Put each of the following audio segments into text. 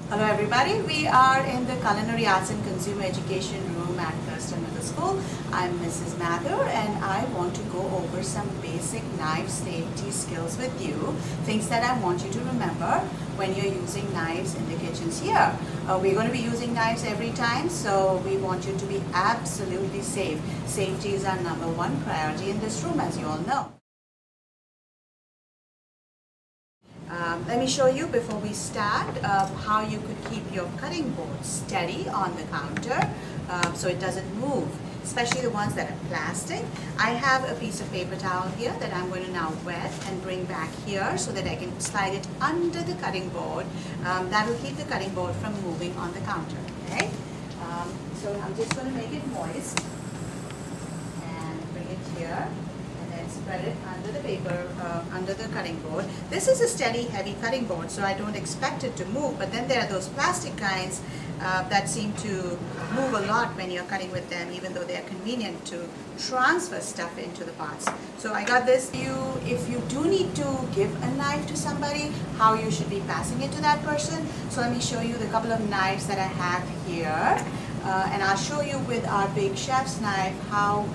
Hello everybody, we are in the Culinary Arts and Consumer Education room at Thurston Middle School. I'm Mrs. Mathur and I want to go over some basic knife safety skills with you, things that I want you to remember when you're using knives in the kitchens here. We're going to be using knives every time, so we want you to be absolutely safe. Safety is our number one priority in this room, as you all know. Let me show you before we start how you could keep your cutting board steady on the counter so it doesn't move, especially the ones that are plastic. I have a piece of paper towel here that I'm going to now wet and bring back here so that I can slide it under the cutting board. That will keep the cutting board from moving on the counter. Okay? So I'm just going to make it moist and bring it here. Spread it under the paper, under the cutting board. This is a steady, heavy cutting board, so I don't expect it to move, but then there are those plastic kinds that seem to move a lot when you're cutting with them, even though they're convenient to transfer stuff into the pots. So I got this. If you do need to give a knife to somebody, how you should be passing it to that person. So let me show you the couple of knives that I have here. And I'll show you with our big chef's knife how,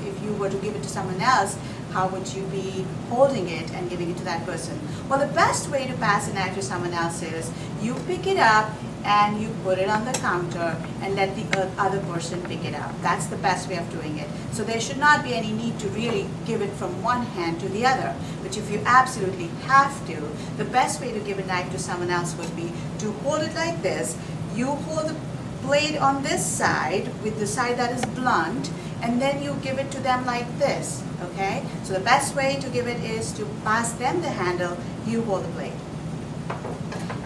if you were to give it to someone else, how would you be holding it and giving it to that person? Well, the best way to pass a knife to someone else is you pick it up and you put it on the counter and let the other person pick it up. That's the best way of doing it. So there should not be any need to really give it from one hand to the other. But if you absolutely have to, the best way to give a knife to someone else would be to hold it like this. You hold the blade on this side with the side that is blunt, and then you give it to them like this, okay? So the best way to give it is to pass them the handle, you hold the blade.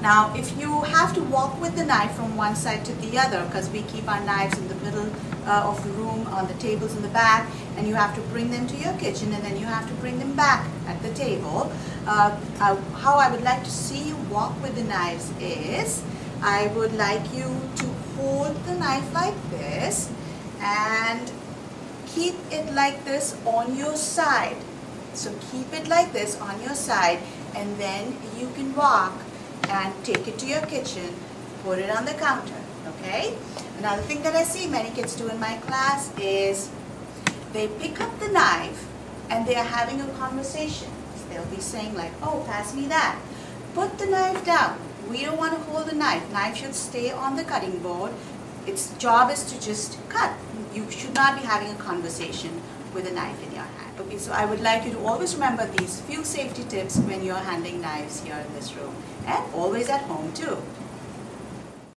Now, if you have to walk with the knife from one side to the other, because we keep our knives in the middle of the room, on the tables in the back, and you have to bring them to your kitchen, and then you have to bring them back at the table, how I would like to see you walk with the knives is, I would like you to hold the knife like this and keep it like this on your side. So keep it like this on your side, and then you can walk and take it to your kitchen, put it on the counter, okay? Another thing that I see many kids do in my class is they pick up the knife and they are having a conversation. They'll be saying like, oh, pass me that. Put the knife down. We don't want to hold the knife. Knife should stay on the cutting board. Its job is to just cut. You should not be having a conversation with a knife in your hand. Okay, so I would like you to always remember these few safety tips when you're handling knives here in this room, and always at home too.